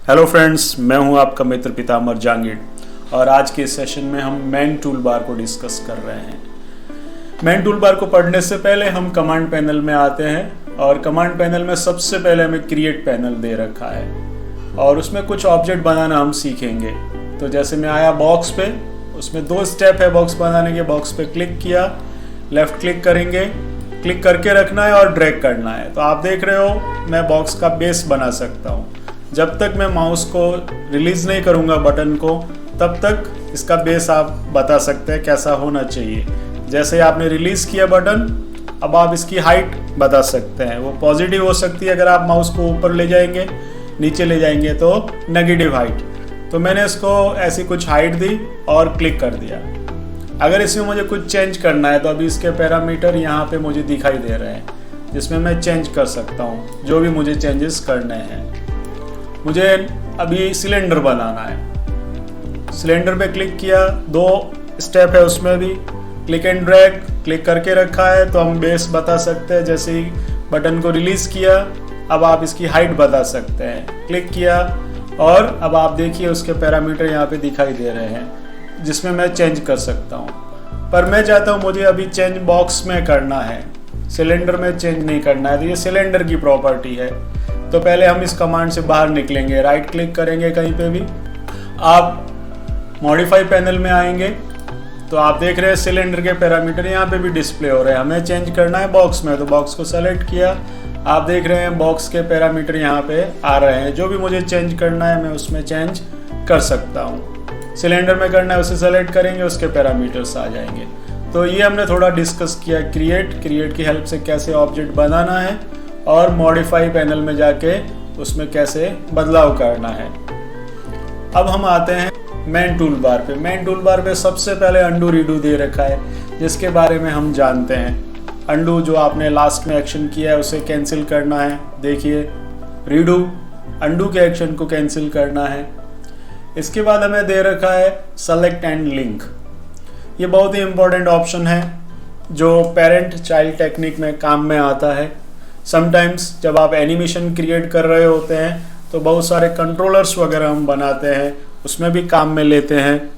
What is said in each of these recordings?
Hello friends, मैं हूं आपका मित्र पितामर जहांगीर और आज के सेशन में हम मैन टूल बार को डिस्कस कर रहे हैं। मैन टूल बार को पढ़ने से पहले हम कमांड पैनल में आते हैं और कमांड पैनल में सबसे पहले हमें क्रिएट पैनल दे रखा है और उसमें कुछ ऑब्जेक्ट बनाना हम सीखेंगे। तो जैसे मैं आया बॉक्स पे, उसमें 2 स्टेप है बॉक्स बनाने के। बॉक्स पे क्लिक किया, लेफ्ट क्लिक करेंगे, क्लिक करके रखना है और ड्रैग करना है। तो आप देख रहे हो मैं बॉक्स का बेस बना सकता हूँ। जब तक मैं माउस को रिलीज नहीं करूँगा बटन को, तब तक इसका बेस आप बता सकते हैं कैसा होना चाहिए। जैसे आपने रिलीज किया बटन, अब आप इसकी हाइट बता सकते हैं। वो पॉजिटिव हो सकती है अगर आप माउस को ऊपर ले जाएंगे, नीचे ले जाएंगे तो नेगेटिव हाइट। तो मैंने इसको ऐसी कुछ हाइट दी और क्लिक कर दिया। अगर इसमें मुझे कुछ चेंज करना है तो अभी इसके पैरामीटर यहाँ पे मुझे दिखाई दे रहे हैं, जिसमें मैं चेंज कर सकता हूँ जो भी मुझे चेंजेस करने हैं। मुझे अभी सिलेंडर बनाना है। सिलेंडर पे क्लिक किया, 2 स्टेप है उसमें भी, क्लिक एंड ड्रैग, क्लिक करके रखा है तो हम बेस बता सकते हैं। जैसे ही बटन को रिलीज किया, अब आप इसकी हाइट बता सकते हैं। क्लिक किया और अब आप देखिए उसके पैरामीटर यहाँ पे दिखाई दे रहे हैं, जिसमें मैं चेंज कर सकता हूँ। पर मैं चाहता हूँ मुझे अभी चेंज बॉक्स में करना है, सिलेंडर में चेंज नहीं करना है। तो ये सिलेंडर की प्रॉपर्टी है। तो पहले हम इस कमांड से बाहर निकलेंगे, राइट क्लिक करेंगे कहीं पे भी। आप मॉडिफाई पैनल में आएंगे तो आप देख रहे हैं सिलेंडर के पैरामीटर यहाँ पे भी डिस्प्ले हो रहे हैं। हमें चेंज करना है बॉक्स में, तो बॉक्स को सेलेक्ट किया। आप देख रहे हैं बॉक्स के पैरामीटर यहाँ पे आ रहे हैं। जो भी मुझे चेंज करना है मैं उसमें चेंज कर सकता हूँ। सिलेंडर में करना है उसे सेलेक्ट करेंगे, उसके पैरामीटर्स आ जाएंगे। तो ये हमने थोड़ा डिस्कस किया क्रिएट की हेल्प से कैसे ऑब्जेक्ट बनाना है और मॉडिफाई पैनल में जाके उसमें कैसे बदलाव करना है। अब हम आते हैं मैन टूल बार पे। मैन टूल बार पे सबसे पहले अंडू रीडू दे रखा है, जिसके बारे में हम जानते हैं। अंडू जो आपने लास्ट में एक्शन किया है उसे कैंसिल करना है। देखिए रीडू, अंडू के एक्शन को कैंसिल करना है। इसके बाद हमें दे रखा है सेलेक्ट एंड लिंक। ये बहुत ही इंपॉर्टेंट ऑप्शन है जो पेरेंट चाइल्ड टेक्निक में काम में आता है। समटाइम्स जब आप एनिमेशन क्रिएट कर रहे होते हैं तो बहुत सारे कंट्रोलर्स वगैरह हम बनाते हैं, उसमें भी काम में लेते हैं।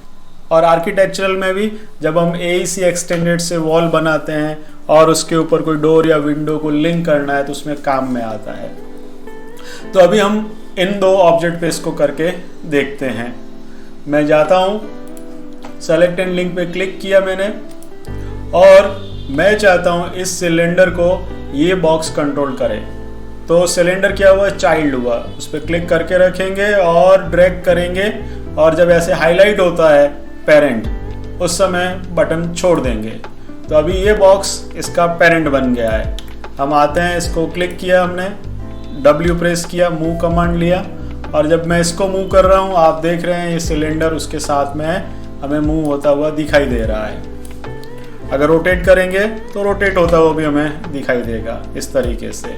और आर्किटेक्चरल में भी जब हम AEC एक्सटेंडेड से वॉल बनाते हैं और उसके ऊपर कोई डोर या विंडो को लिंक करना है तो उसमें काम में आता है। तो अभी हम इन 2 ऑब्जेक्ट पे इसको करके देखते हैं। मैं जाता हूँ, सेलेक्ट एंड लिंक पे क्लिक किया मैंने और मैं चाहता हूँ इस सिलेंडर को ये बॉक्स कंट्रोल करे। तो सिलेंडर क्या हुआ, चाइल्ड हुआ। उस पर क्लिक करके रखेंगे और ड्रैग करेंगे और जब ऐसे हाईलाइट होता है पेरेंट, उस समय बटन छोड़ देंगे। तो अभी ये बॉक्स इसका पेरेंट बन गया है। हम आते हैं, इसको क्लिक किया हमने, W प्रेस किया, मूव कमांड लिया और जब मैं इसको मूव कर रहा हूँ आप देख रहे हैं ये सिलेंडर उसके साथ में हमें मूव होता हुआ दिखाई दे रहा है। अगर रोटेट करेंगे तो रोटेट होता हुआ भी हमें दिखाई देगा इस तरीके से।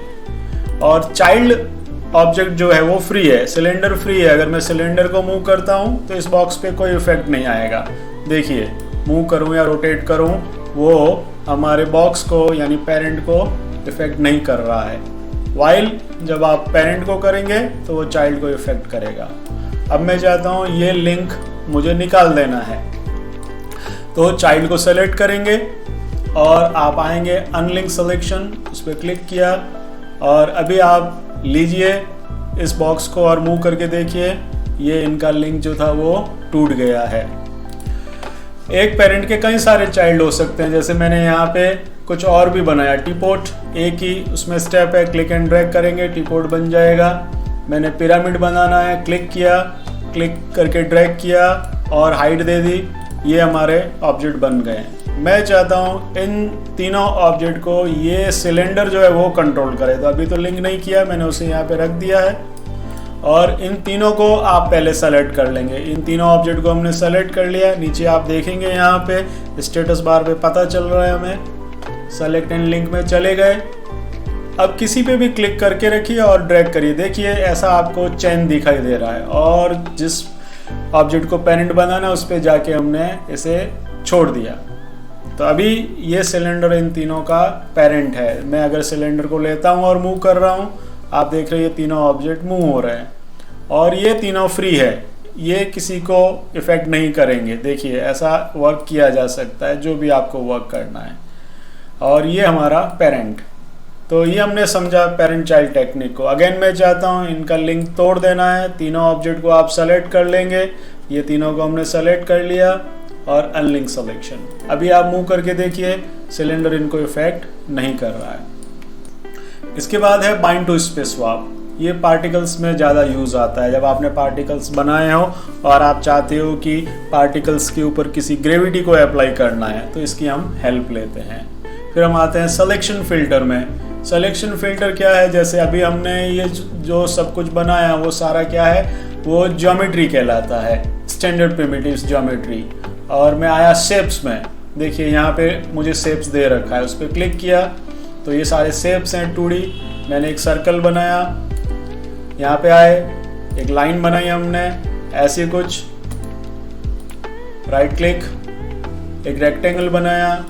और चाइल्ड ऑब्जेक्ट जो है वो फ्री है, सिलेंडर फ्री है। अगर मैं सिलेंडर को मूव करता हूँ तो इस बॉक्स पे कोई इफेक्ट नहीं आएगा। देखिए मूव करूँ या रोटेट करूँ वो हमारे बॉक्स को यानी पेरेंट को इफेक्ट नहीं कर रहा है। वाइल जब आप पेरेंट को करेंगे तो वो चाइल्ड को इफेक्ट करेगा। अब मैं चाहता हूँ ये लिंक मुझे निकाल देना है, तो चाइल्ड को सेलेक्ट करेंगे और आप आएंगे अनलिंक सिलेक्शन, उस पर क्लिक किया और अभी आप लीजिए इस बॉक्स को और मूव करके देखिए ये इनका लिंक जो था वो टूट गया है। एक पेरेंट के कई सारे चाइल्ड हो सकते हैं, जैसे मैंने यहाँ पे कुछ और भी बनाया। टीपोट एक ही उसमें स्टेप है, क्लिक एंड ड्रैग करेंगे टीपोट बन जाएगा। मैंने पिरामिड बनाना है, क्लिक किया, क्लिक करके ड्रैग किया और हाइट दे दी, ये हमारे ऑब्जेक्ट बन गए हैं। मैं चाहता हूँ इन तीनों ऑब्जेक्ट को ये सिलेंडर जो है वो कंट्रोल करे। तो अभी तो लिंक नहीं किया, मैंने उसे यहाँ पे रख दिया है और इन तीनों को आप पहले सेलेक्ट कर लेंगे। इन तीनों ऑब्जेक्ट को हमने सेलेक्ट कर लिया। नीचे आप देखेंगे यहाँ पे स्टेटस बार पे पता चल रहा है हमें। सेलेक्ट एंड लिंक में चले गए। अब किसी पे भी क्लिक करके रखिए और ड्रैग करिए, देखिए ऐसा आपको चेन दिखाई दे रहा है और जिस ऑब्जेक्ट को पेरेंट बनाना उस पर जाके हमने इसे छोड़ दिया। तो अभी ये सिलेंडर इन तीनों का पेरेंट है। मैं अगर सिलेंडर को लेता हूँ और मूव कर रहा हूँ, आप देख रहे हैं ये तीनों ऑब्जेक्ट मूव हो रहे हैं। और ये तीनों फ्री है, ये किसी को इफ़ेक्ट नहीं करेंगे। देखिए ऐसा वर्क किया जा सकता है जो भी आपको वर्क करना है। और ये हमारा पेरेंट, तो ये हमने समझा पेरेंट चाइल्ड टेक्निक को। अगेन मैं चाहता हूँ इनका लिंक तोड़ देना है। तीनों ऑब्जेक्ट को आप सेलेक्ट कर लेंगे, ये तीनों को हमने सेलेक्ट कर लिया और अनलिंक सिलेक्शन। अभी आप मूव करके देखिए सिलेंडर इनको इफेक्ट नहीं कर रहा है। इसके बाद है बाइंड टू स्पेस स्वैप। ये पार्टिकल्स में ज़्यादा यूज़ आता है। जब आपने पार्टिकल्स बनाए हो और आप चाहते हो कि पार्टिकल्स के ऊपर किसी ग्रेविटी को अप्लाई करना है, तो इसकी हम हेल्प लेते हैं। फिर हम आते हैं सिलेक्शन फिल्टर में। सिलेक्शन फिल्टर क्या है, जैसे अभी हमने ये जो सब कुछ बनाया वो सारा क्या है, वो ज्योमेट्री कहलाता है, स्टैंडर्ड प्रिमिटिव्स ज्योमेट्री। और मैं आया शेप्स में, देखिए यहाँ पे मुझे शेप्स दे रखा है, उस पर क्लिक किया तो ये सारे शेप्स हैं 2D। मैंने एक सर्कल बनाया, यहाँ पे आए एक लाइन बनाई हमने ऐसे कुछ, राइट क्लिक, एक रेक्टेंगल बनाया।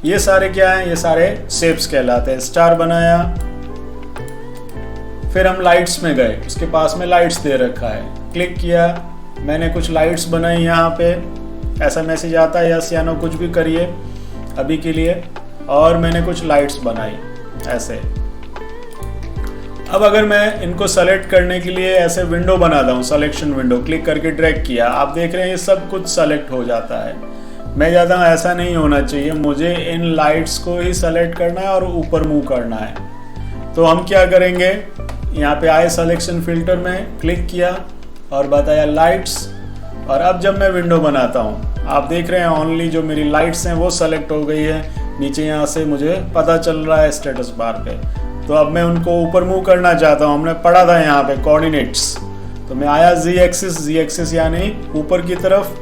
ये सारे क्या हैं, ये सारे शेप्स कहलाते हैं। स्टार बनाया, फिर हम लाइट्स में गए, उसके पास में लाइट्स दे रखा है, क्लिक किया, मैंने कुछ लाइट्स बनाई। यहाँ पे ऐसा मैसेज आता है यस या नो, कुछ भी करिए अभी के लिए। और मैंने कुछ लाइट्स बनाई ऐसे। अब अगर मैं इनको सेलेक्ट करने के लिए ऐसे विंडो बना दूं, सिलेक्शन विंडो, क्लिक करके ड्रैग किया, आप देख रहे हैं ये सब कुछ सेलेक्ट हो जाता है। मैं चाहता हूँ ऐसा नहीं होना चाहिए, मुझे इन लाइट्स को ही सेलेक्ट करना है और ऊपर मूव करना है। तो हम क्या करेंगे, यहाँ पे आए सिलेक्शन फिल्टर में, क्लिक किया और बताया लाइट्स। और अब जब मैं विंडो बनाता हूँ, आप देख रहे हैं ओनली जो मेरी लाइट्स हैं वो सेलेक्ट हो गई है। नीचे यहाँ से मुझे पता चल रहा है स्टेटस बार पे। तो अब मैं उनको ऊपर मूव करना चाहता हूँ, हमने पढ़ा था यहाँ पे कोऑर्डिनेट्स, तो मैं आया जी एक्सिस यानी ऊपर की तरफ,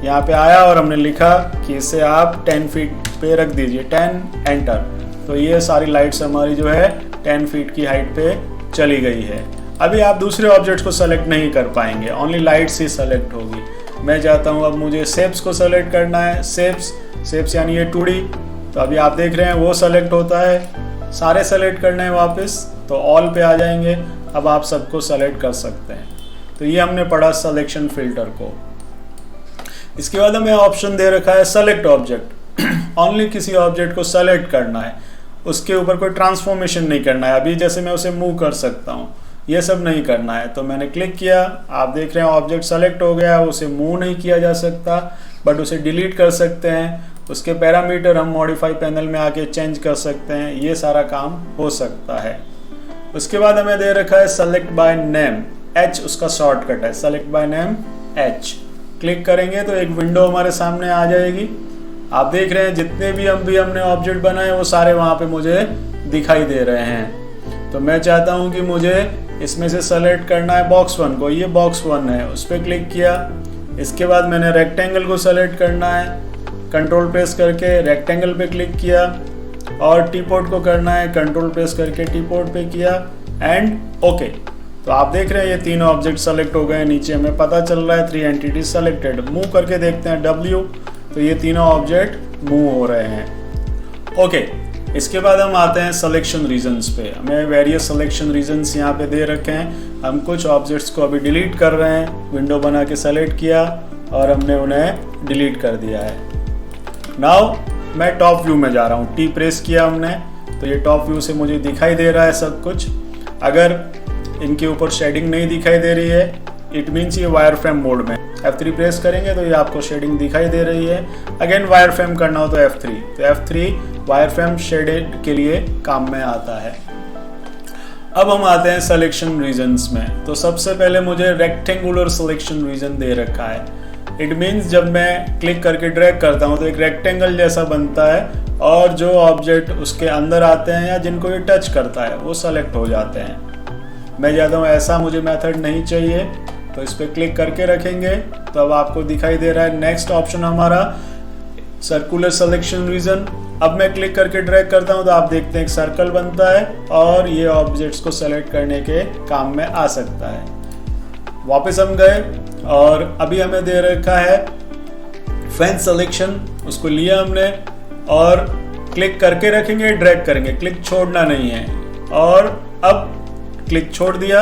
यहाँ पे आया और हमने लिखा कि इसे आप 10 फीट पे रख दीजिए, 10 एंटर। तो ये सारी लाइट्स हमारी जो है 10 फीट की हाइट पे चली गई है। अभी आप दूसरे ऑब्जेक्ट्स को सेलेक्ट नहीं कर पाएंगे, ओनली लाइट्स ही सेलेक्ट होगी। मैं चाहता हूँ अब मुझे शेप्स को सेलेक्ट करना है, शेप्स यानी ये 2D, तो अभी आप देख रहे हैं वो सेलेक्ट होता है। सारे सेलेक्ट करने हैं वापस, तो ऑल पे आ जाएंगे। अब आप सबको सेलेक्ट कर सकते हैं। तो ये हमने पढ़ा सिलेक्शन फिल्टर को। इसके बाद हमें ऑप्शन दे रखा है सेलेक्ट ऑब्जेक्ट। ओनली किसी ऑब्जेक्ट को सेलेक्ट करना है, उसके ऊपर कोई ट्रांसफॉर्मेशन नहीं करना है। अभी जैसे मैं उसे मूव कर सकता हूँ, ये सब नहीं करना है। तो मैंने क्लिक किया, आप देख रहे हैं ऑब्जेक्ट सेलेक्ट हो गया। उसे मूव नहीं किया जा सकता, बट उसे डिलीट कर सकते हैं। उसके पैरामीटर हम मॉडिफाई पैनल में आके चेंज कर सकते हैं। ये सारा काम हो सकता है। उसके बाद हमें दे रखा है सेलेक्ट बाय नेम, H उसका शॉर्टकट है, select by name H। Click करेंगे तो एक विंडो हमारे सामने आ जाएगी। आप देख रहे हैं जितने भी हमने ऑब्जेक्ट बनाए वो सारे वहाँ पे मुझे दिखाई दे रहे हैं। तो मैं चाहता हूँ कि मुझे इसमें से सेलेक्ट करना है बॉक्स 1 को, ये बॉक्स 1 है, उस पर क्लिक किया। इसके बाद मैंने रेक्टेंगल को सेलेक्ट करना है, कंट्रोल प्रेस करके रेक्टेंगल पे क्लिक किया। और टीपोर्ट को करना है, कंट्रोल प्रेस करके टीपोर्ट पे किया एंड ओके। तो आप देख रहे हैं ये तीनों ऑब्जेक्ट सेलेक्ट हो गए। नीचे हमें पता चल रहा है 3 एंटिटीज सेलेक्टेड। मूव करके देखते हैं W, तो ये तीनों ऑब्जेक्ट मूव हो रहे हैं। ओके, इसके बाद हम आते हैं सिलेक्शन रीजन्स पे। हमें वेरियस सिलेक्शन रीजन्स यहाँ पे दे रखे हैं। हम कुछ ऑब्जेक्ट्स को अभी डिलीट कर रहे हैं। विंडो बना के सेलेक्ट किया और हमने उन्हें डिलीट कर दिया है। नाउ मैं टॉप व्यू में जा रहा हूँ, T प्रेस किया हमने, तो ये टॉप व्यू से मुझे दिखाई दे रहा है सब कुछ। अगर इनके ऊपर शेडिंग नहीं दिखाई दे रही है, इट मीन्स ये वायर फ्रेम मोड में। F3 प्रेस करेंगे तो ये आपको शेडिंग दिखाई दे रही है। अगेन वायर फ्रेम करना हो तो F3, तो F3 वायर फ्रेम शेडेड के लिए काम में आता है। अब हम आते हैं सिलेक्शन रीजन्स में। तो सबसे पहले मुझे रेक्टेंगुलर सिलेक्शन रीजन दे रखा है। इट मीन्स जब मैं क्लिक करके ड्रैग करता हूँ तो एक रेक्टेंगल जैसा बनता है और जो ऑब्जेक्ट उसके अंदर आते हैं या जिनको ये टच करता है वो सेलेक्ट हो जाते हैं। मैं चाहता हूँ ऐसा मुझे मेथड नहीं चाहिए, तो इस पर क्लिक करके रखेंगे तो अब आपको दिखाई दे रहा है नेक्स्ट ऑप्शन हमारा सर्कुलर सिलेक्शन रीजन। अब मैं क्लिक करके ड्रैग करता हूँ तो आप देखते हैं एक सर्कल बनता है और ये ऑब्जेक्ट्स को सेलेक्ट करने के काम में आ सकता है। वापस हम गए और अभी हमें दे रखा है फेंस सिलेक्शन, उसको लिया हमने और क्लिक करके रखेंगे, ड्रैग करेंगे, क्लिक छोड़ना नहीं है। और अब क्लिक छोड़ दिया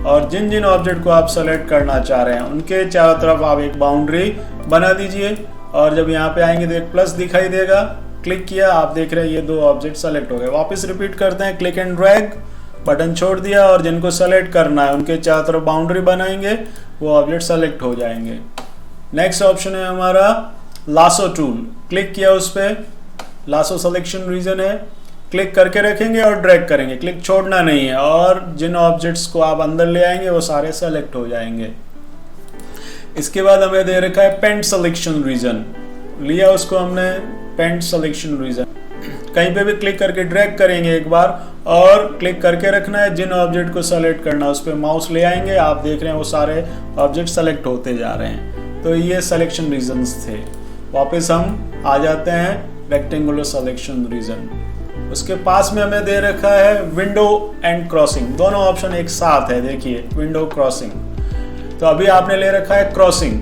और जिन जिन ऑब्जेक्ट को आप सेलेक्ट करना चाह रहे हैं उनके चारों तरफ आप एक बाउंड्री बना दीजिए। और जब यहाँ पे आएंगे तो एक प्लस दिखाई देगा, क्लिक किया, आप देख रहे हैं ये 2 ऑब्जेक्ट सेलेक्ट हो गए। वापस रिपीट करते हैं, क्लिक एंड ड्रैग, बटन छोड़ दिया और जिनको सेलेक्ट करना है उनके चारों तरफ बाउंड्री बनाएंगे, वो ऑब्जेक्ट सेलेक्ट हो जाएंगे। नेक्स्ट ऑप्शन है हमारा लासो टूल। क्लिक किया उस पर, लासो सिलेक्शन रीजन है, क्लिक करके रखेंगे और ड्रैग करेंगे, क्लिक छोड़ना नहीं है, और जिन ऑब्जेक्ट्स को आप अंदर ले आएंगे वो सारे सेलेक्ट हो जाएंगे। इसके बाद हमें दे रखा है पेंट सिलेक्शन रीजन, लिया उसको हमने पेंट सिलेक्शन रीजन। कहीं पे भी क्लिक करके ड्रैग करेंगे एक बार और क्लिक करके रखना है, जिन ऑब्जेक्ट को सेलेक्ट करना है उस पर माउस ले आएंगे, आप देख रहे हैं वो सारे ऑब्जेक्ट सेलेक्ट होते जा रहे हैं। तो ये सिलेक्शन रीजन्स थे। वापस हम आ जाते हैं रेक्टेंगुलर सिलेक्शन रीजन। उसके पास में हमें दे रखा है विंडो एंड क्रॉसिंग, दोनों ऑप्शन एक साथ है, देखिए विंडो क्रॉसिंग। तो अभी आपने ले रखा है क्रॉसिंग।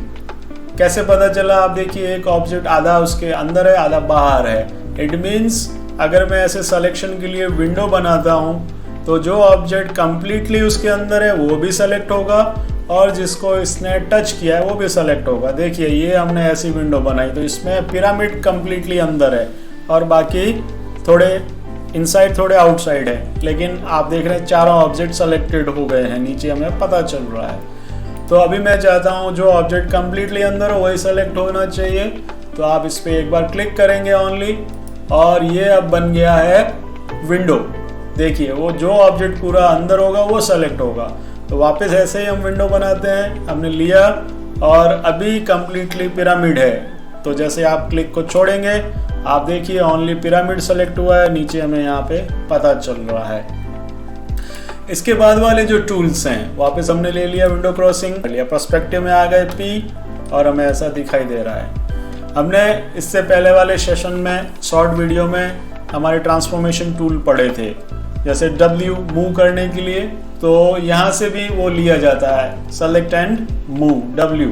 कैसे पता चला? आप देखिए एक ऑब्जेक्ट आधा उसके अंदर है आधा बाहर है। इट मीन्स अगर मैं ऐसे सिलेक्शन के लिए विंडो बनाता हूँ तो जो ऑब्जेक्ट कंप्लीटली उसके अंदर है वो भी सेलेक्ट होगा और जिसको इसने टच किया है वो भी सेलेक्ट होगा। देखिए ये हमने ऐसी विंडो बनाई तो इसमें पिरामिड कंप्लीटली अंदर है और बाकी थोड़े इनसाइड थोड़े आउटसाइड है, लेकिन आप देख रहे हैं चारों ऑब्जेक्ट सेलेक्टेड हो गए हैं, नीचे हमें पता चल रहा है। तो अभी मैं चाहता हूँ जो ऑब्जेक्ट कंप्लीटली अंदर हो वही सेलेक्ट होना चाहिए, तो आप इस पर एक बार क्लिक करेंगे ओनली और ये अब बन गया है विंडो। देखिए वो जो ऑब्जेक्ट पूरा अंदर होगा वो सेलेक्ट होगा। तो वापस ऐसे ही हम विंडो बनाते हैं, हमने लिया और अभी कंप्लीटली पिरामिड है, तो जैसे आप क्लिक को छोड़ेंगे आप देखिए ओनली पिरामिड सेलेक्ट हुआ है, नीचे हमें यहाँ पे पता चल रहा है। इसके बाद वाले जो टूल्स हैं वापस हमने ले लिया विंडो क्रॉसिंग, लिया पर्सपेक्टिव में आ गए P और हमें ऐसा दिखाई दे रहा है। हमने इससे पहले वाले सेशन में शॉर्ट वीडियो में हमारे ट्रांसफॉर्मेशन टूल पढ़े थे, जैसे W मूव करने के लिए, तो यहाँ से भी वो लिया जाता है सेलेक्ट एंड मूव W।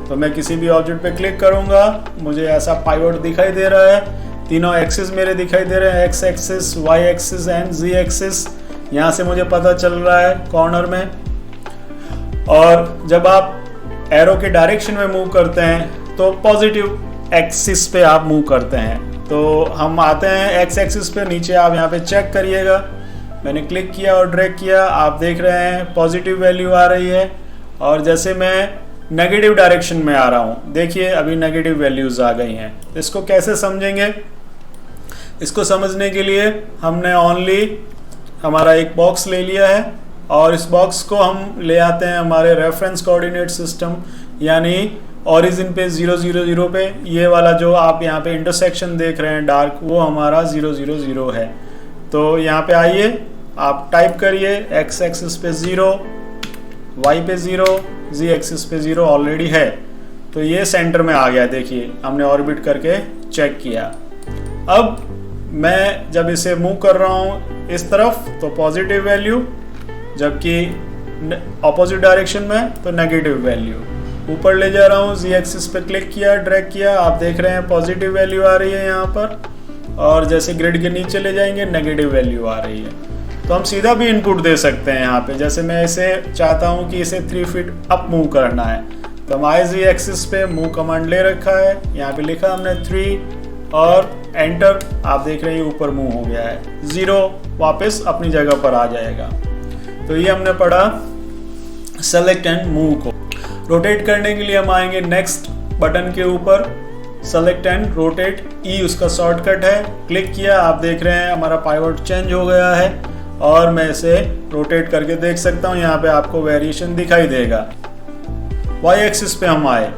तो मैं किसी भी ऑब्जेक्ट पे क्लिक करूंगा, मुझे ऐसा पाइवट दिखाई दे रहा है, तीनों एक्सिस मेरे दिखाई दे रहे हैं, X axis, Y axis and Z axis. यहाँ से मुझे पता चल रहा है कॉर्नर में। और जब आप एरो के डायरेक्शन में मूव करते हैं तो पॉजिटिव एक्सिस पे आप मूव करते हैं। तो हम आते हैं X एक्सिस पे, नीचे आप यहाँ पे चेक करिएगा, मैंने क्लिक किया और ड्रैग किया, आप देख रहे हैं पॉजिटिव वैल्यू आ रही है। और जैसे मैं नेगेटिव डायरेक्शन में आ रहा हूँ, देखिए अभी नेगेटिव वैल्यूज आ गई हैं। इसको कैसे समझेंगे? इसको समझने के लिए हमने ओनली हमारा एक बॉक्स ले लिया है और इस बॉक्स को हम ले आते हैं हमारे रेफरेंस कोऑर्डिनेट सिस्टम, यानी ओरिजिन पे 0 0 0 पे, ये वाला जो आप यहाँ पे इंटरसेक्शन देख रहे हैं डार्क, वो हमारा 0 0 0 है। तो यहाँ पे आइए, आप टाइप करिए X एक्सिस पे 0, Y पे 0, Z एक्सिस पे 0 ऑलरेडी है, तो ये सेंटर में आ गया। देखिए हमने ऑर्बिट करके चेक किया। अब मैं जब इसे मूव कर रहा हूँ इस तरफ तो पॉजिटिव वैल्यू, जबकि ऑपोजिट डायरेक्शन में तो नेगेटिव वैल्यू। ऊपर ले जा रहा हूँ, Z एक्सिस पे क्लिक किया, ड्रैग किया, आप देख रहे हैं पॉजिटिव वैल्यू आ रही है यहाँ पर, और जैसे ग्रिड के नीचे ले जाएंगे नेगेटिव वैल्यू आ रही है। तो हम सीधा भी इनपुट दे सकते हैं यहाँ पे, जैसे मैं इसे चाहता हूँ कि इसे 3 फीट अप मूव करना है, तो हम Z एक्सिस पे मूव कमांड ले रखा है, यहाँ पे लिखा हमने 3 और एंटर, आप देख रहे हैं ऊपर मूव हो गया है, 0 वापस अपनी जगह पर आ जाएगा। तो ये हमने पढ़ा सेलेक्ट एंड मूव को। रोटेट करने के लिए हम आएंगे नेक्स्ट बटन के ऊपर, सेलेक्ट एंड रोटेट, E उसका शॉर्टकट है, क्लिक किया, आप देख रहे हैं हमारा पाइवट चेंज हो गया है और मैं इसे रोटेट करके देख सकता हूँ, यहाँ पे आपको वेरिएशन दिखाई देगा। Y एक्सिस पे हम आए,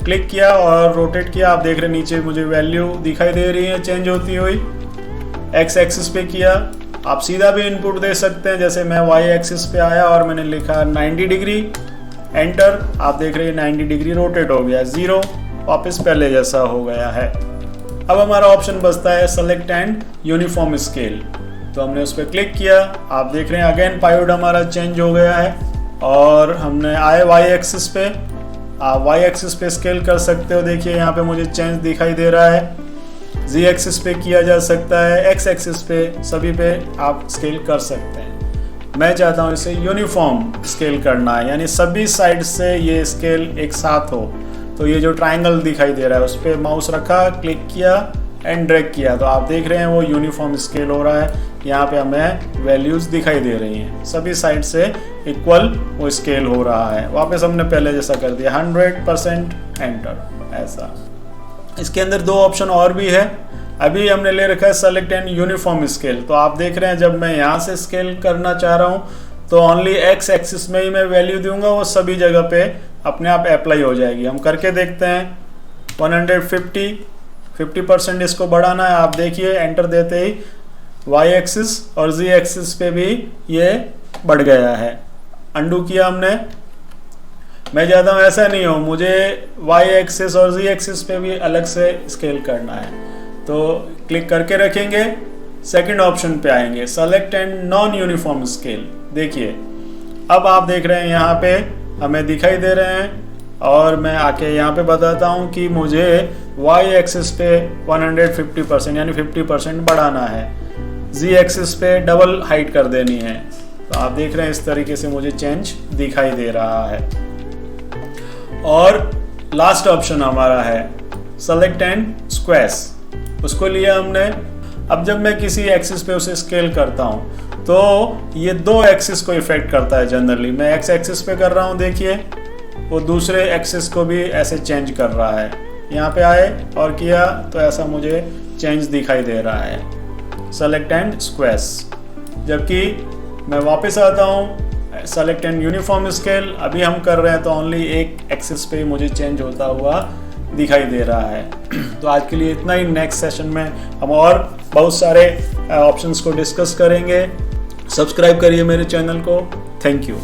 क्लिक किया और रोटेट किया, आप देख रहे हैं नीचे मुझे वैल्यू दिखाई दे रही है चेंज होती हुई। X एक्सिस पे किया, आप सीधा भी इनपुट दे सकते हैं, जैसे मैं Y एक्सिस पे आया और मैंने लिखा 90 डिग्री, एंटर, आप देख रहे हैं 90 डिग्री रोटेट हो गया, 0 वापस पहले जैसा हो गया है। अब हमारा ऑप्शन बचता है सेलेक्ट एंड यूनिफॉर्म स्केल, तो हमने उस पर क्लिक किया, आप देख रहे हैं अगेन पाइवट हमारा चेंज हो गया है और हमने आए Y एक्सिस पे, आप Y एक्सिस पे स्केल कर सकते हो, देखिए यहाँ पे मुझे चेंज दिखाई दे रहा है। Z एक्सिस पे किया जा सकता है, X एक्सिस पे, सभी पे आप स्केल कर सकते हैं। मैं चाहता हूँ इसे यूनिफॉर्म स्केल करना है, यानी सभी साइड से ये स्केल एक साथ हो। तो ये जो ट्रायंगल दिखाई दे रहा है उस पर माउस रखा, क्लिक किया एंड ड्रैग किया, तो आप देख रहे हैं वो यूनिफॉर्म स्केल हो रहा है। यहाँ पे हमें वैल्यूज़ दिखाई दे रही हैं, सभी साइड से इक्वल वो स्केल हो रहा है। वापस हमने पहले जैसा कर दिया 100% एंटर, ऐसा। इसके अंदर दो ऑप्शन और भी है। अभी हमने ले रखा है सेलेक्ट एंड यूनिफॉर्म स्केल। तो आप देख रहे हैं जब मैं यहाँ से स्केल करना चाह रहा हूँ तो ओनली एक्स एक्सिस में ही मैं वैल्यू दूंगा, वो सभी जगह पे अपने आप अप्लाई हो जाएगी। हम करके देखते हैं। 50% इसको बढ़ाना है। आप देखिए एंटर देते ही वाई एक्सिस और जी एक्सिस पे भी ये बढ़ गया है। अंडू किया हमने। मैं चाहता हूँ ऐसा नहीं हो, मुझे वाई एक्सिस और जी एक्सिस पे भी अलग से स्केल करना है। तो क्लिक करके रखेंगे, सेकंड ऑप्शन पे आएंगे select and non uniform scale. देखिए अब आप देख रहे हैं यहाँ पे हमें दिखाई दे रहे हैं, और मैं आके यहाँ पे बताता हूँ कि मुझे वाई एक्सिस पे 150% यानी 50% बढ़ाना है, जी एक्सिस पे डबल हाइट कर देनी है। तो आप देख रहे हैं इस तरीके से मुझे चेंज दिखाई दे रहा है। और लास्ट ऑप्शन हमारा है सेलेक्ट एंड स्क्वेस, उसको लिया हमने। अब जब मैं किसी एक्सिस पे उसे स्केल करता हूँ तो ये दो एक्सिस को इफेक्ट करता है जनरली। मैं एक्स एक्सिस पे कर रहा हूँ, देखिए वो दूसरे एक्सिस को भी ऐसे चेंज कर रहा है। यहाँ पे आए और किया तो ऐसा मुझे चेंज दिखाई दे रहा है सेलेक्ट एंड स्क्वेस। जबकि मैं वापस आता हूँ सेलेक्ट एंड यूनिफॉर्म स्केल, अभी हम कर रहे हैं तो ओनली एक एक्सिस पे मुझे चेंज होता हुआ दिखाई दे रहा है। तो आज के लिए इतना ही। नेक्स्ट सेशन में हम और बहुत सारे ऑप्शंस को डिस्कस करेंगे। सब्सक्राइब करिए मेरे चैनल को। Thank you.